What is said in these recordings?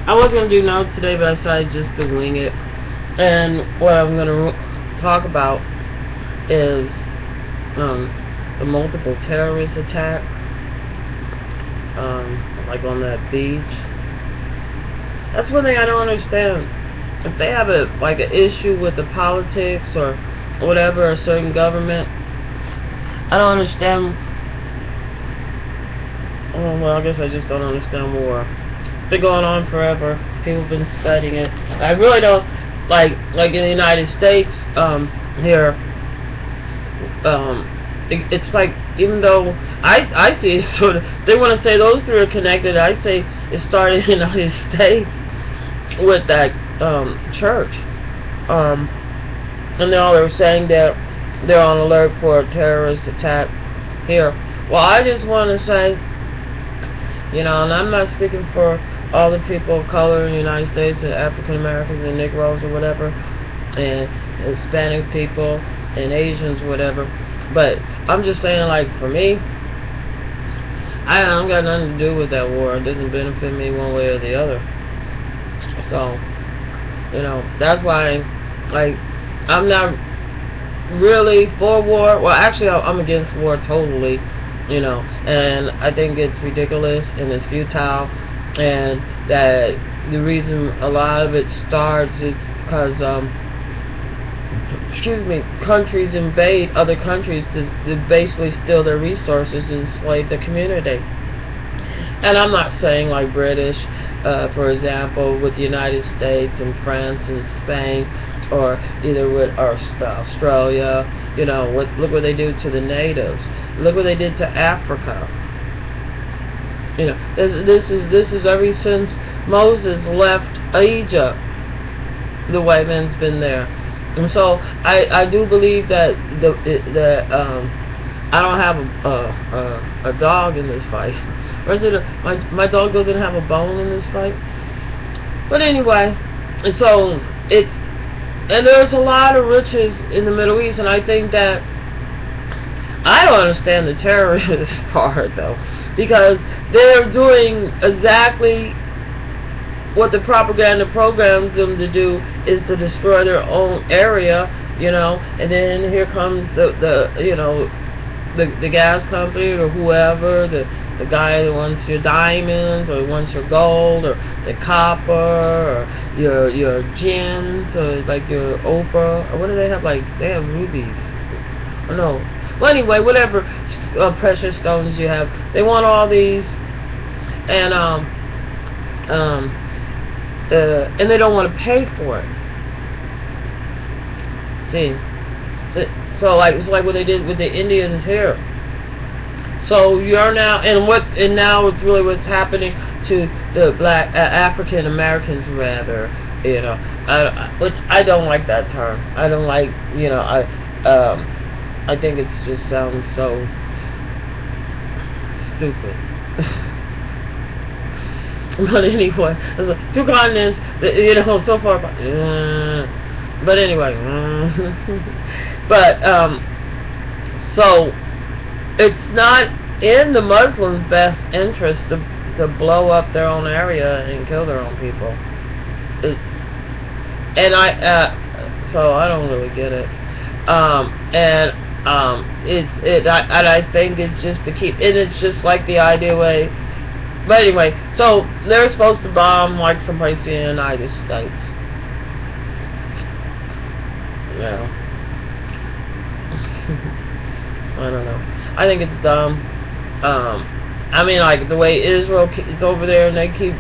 I was going to do notes today, but I decided just to wing it. And what I'm going to talk about is the multiple terrorist attack, like on that beach. That's one thing I don't understand. If they have an issue with the politics or whatever, a certain government, I don't understand. Oh, well, I guess I just don't understand war. It's been going on forever. People have been studying it. I really don't like in the United States here. It's like, even though I see it sort of, they want to say those three are connected. I say it started in the United States with that church, and now they're saying that they're on alert for a terrorist attack here. Well, I just want to say, and I'm not speaking for all the people of color in the United States, and African Americans and Negroes or whatever, and Hispanic people and Asians, whatever. But I'm just saying, for me, I don't got nothing to do with that war. It doesn't benefit me one way or the other. So, that's why, I'm not really for war. Well, actually, I'm against war totally, and I think it's ridiculous and it's futile, and that the reason a lot of it starts is because, countries invade other countries to basically steal their resources and enslave the community. And I'm not saying like British, for example, with the United States and France and Spain, or either with Australia. Look what they do to the natives. Look what they did to Africa. This is ever since Moses left Egypt. The white man's been there. And so I do believe that I don't have a dog in this fight. Or is it my dog doesn't have a bone in this fight? But anyway, and so and there's a lot of riches in the Middle East, and I think that I don't understand the terrorist part though, because they're doing exactly what the propaganda programs them to do, is to destroy their own area, and then here comes the gas company or whoever, the guy that wants your diamonds or wants your gold or the copper or your gems or like your opal, or what do they have? They have rubies. Or no. Well, anyway, whatever precious stones you have, they want all these, and they don't want to pay for it. See, so it's like what they did with the Indians here. So you're now, and now it's really what's happening to the black African Americans, rather, which I don't like that term. I don't like, I think it just sounds so stupid. But anyway, two continents, so far. But anyway, but so it's not in the Muslims' best interest to blow up their own area and kill their own people. So I don't really get it. I think it's just to keep, and it's just like the idea way. But anyway, so they're supposed to bomb someplace in the United States. I don't know. I think it's dumb. I mean, the way Israel is over there, and they keep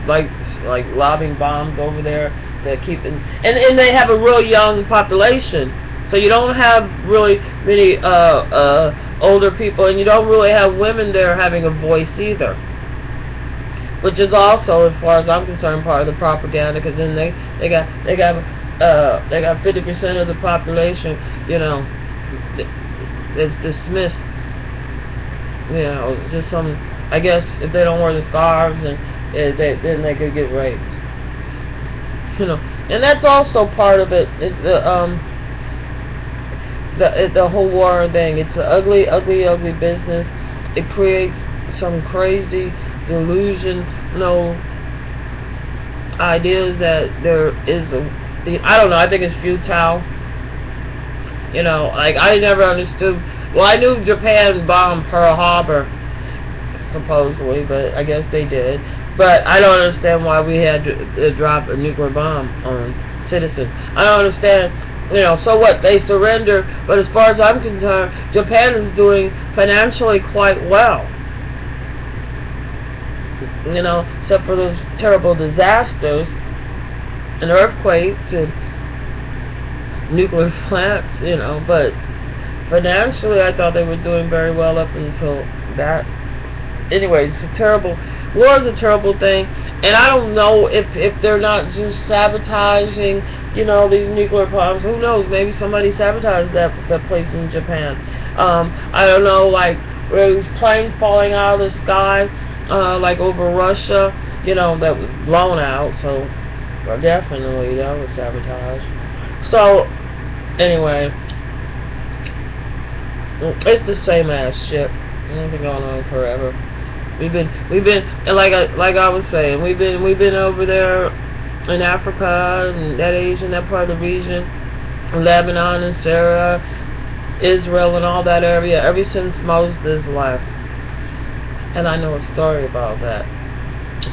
lobbing bombs over there to keep them, and they have a real young population, so you don't have really many older people, and you don't really have women there having a voice either. Which is also, as far as I'm concerned, part of the propaganda, because then they got 50% of the population, it's dismissed. Just some, I guess, if they don't wear the scarves, and then they could get raped. And that's also part of it. The whole war thing. It's an ugly, ugly, ugly business. It creates some crazy delusion, ideas that there is I don't know, I think it's futile. Like, I never understood. Well, I knew Japan bombed Pearl Harbor, supposedly, but I guess they did. But I don't understand why we had to drop a nuclear bomb on citizens. I don't understand. So what? They surrender, but as far as I'm concerned, Japan is doing financially quite well. Except for those terrible disasters and earthquakes and nuclear plants, but financially I thought they were doing very well up until that. Anyways, it's terrible. War is a terrible thing, and I don't know if they're not just sabotaging, these nuclear bombs. Who knows? Maybe somebody sabotaged that place in Japan. I don't know, like, where these planes falling out of the sky, like over Russia, that was blown out. So definitely that was sabotage. So anyway, it's the same ass shit. It's been going on forever. We've been, and like I was saying, we've been over there in Africa and that Asia, that part of the region, Lebanon and Syria, Israel and all that area ever since Moses left. And I know a story about that.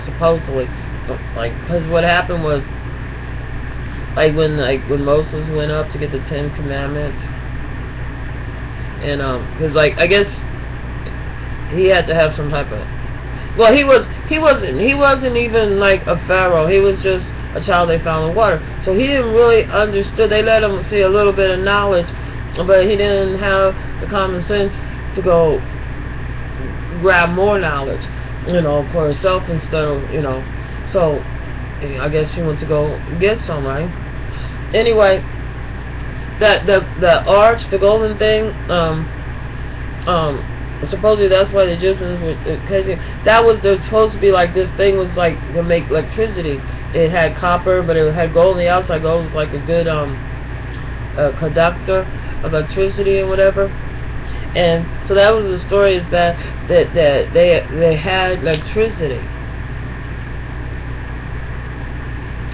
Supposedly, because what happened was, when Moses went up to get the 10 Commandments, and because I guess he had to have some type of, well, he wasn't even like a pharaoh. He was just a child they found in water. So he didn't really understand. They let him see a little bit of knowledge, but he didn't have the common sense to go grab more knowledge, for himself instead of, So I guess he went to go get some, right? Anyway, that the arch, the golden thing, supposedly that's why the Egyptians were, there's supposed to be like, this thing was like to make electricity. It had copper, but it had gold on the outside. Gold was like a good conductor of electricity and whatever. And so that was the story, is that they had electricity,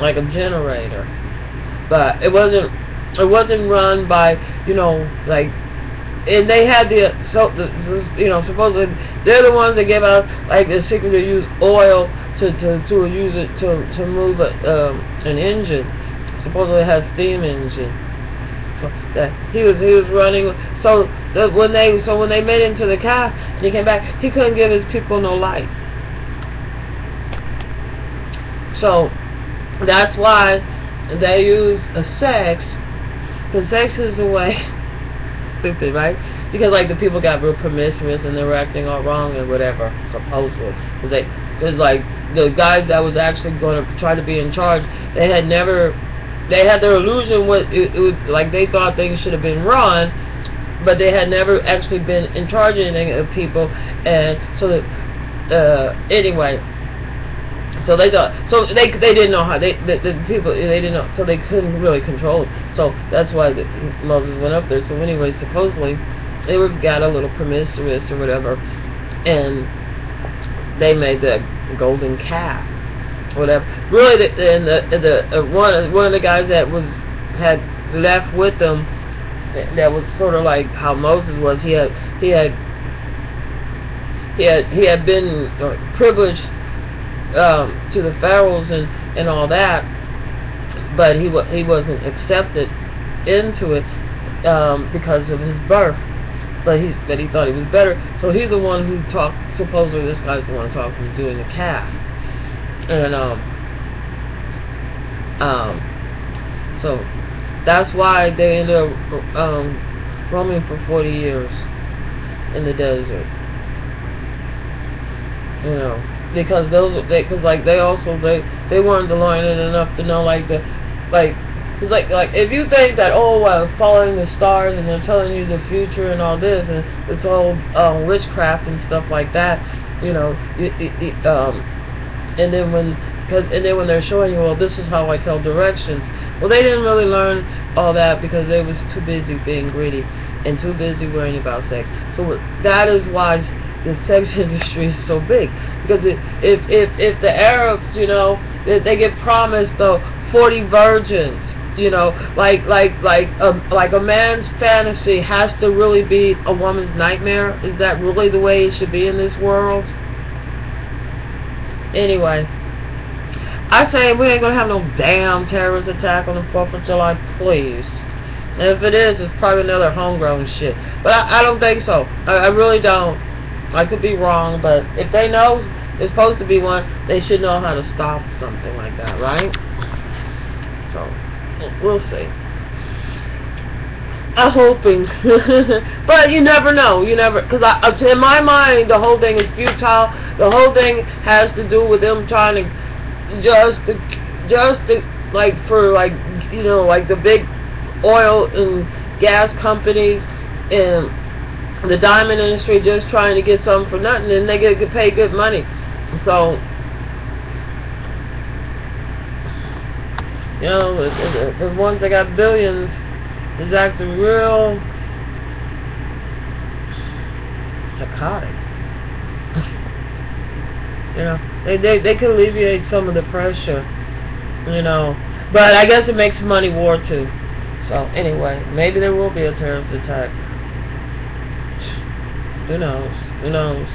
like a generator, but it wasn't run by, like. And they had supposedly they're the ones that gave out like the secret to use oil to use it to move an engine. Supposedly it has steam engine. So that he was running. So when they made it into the car and he came back, he couldn't give his people no light. So that's why they use a sex, because sex is a way. Stupid, right? Because like the people got real promiscuous and they were acting all wrong and whatever, supposedly. Because like the guys that was actually going to try to be in charge, they had their illusion it was like they thought things should have been run, but they had never actually been in charge of anything of people, and so that anyway. So they thought, so they didn't know how, the people, they didn't know, so they couldn't really control it. So that's why Moses went up there. So anyway, supposedly, they got a little promiscuous or whatever, and they made the golden calf, whatever. Really, one of the guys that had left with them, that was sort of like how Moses was, he had been privileged to the pharaohs and all that, but he wasn't accepted into it because of his birth. But he thought he was better, so he's the one who talked. Supposedly, this guy's the one talking, doing the calf, and so that's why they ended up roaming for 40 years in the desert. Because they weren't learned enough to know because if you think that following the stars and they're telling you the future and all this, and it's all witchcraft and stuff like that, and then when they're showing you, well, this is how I tell directions. Well, they didn't really learn all that because they was too busy being greedy and too busy worrying about sex. So that is why the sex industry is so big. Because if the Arabs, you know, they get promised the 40 virgins, you know, like a man's fantasy has to really be a woman's nightmare. Is that really the way it should be in this world? Anyway, I say we ain't gonna have no damn terrorist attack on the 4th of July, please. And if it is, it's probably another homegrown shit. But I don't think so. I really don't. I could be wrong, but if they know there's supposed to be one, they should know how to stop something like that, right? So, we'll see. I'm hoping. But you never know. You never, because in my mind, the whole thing is futile. The whole thing has to do with them trying to just like for like, you know, like the big oil and gas companies and the diamond industry just trying to get something for nothing, and they get paid good money. So, you know, the ones that got billions is acting real psychotic. You know, they could alleviate some of the pressure, you know, but I guess it makes money war too. So anyway, maybe there will be a terrorist attack. Who knows? Who knows?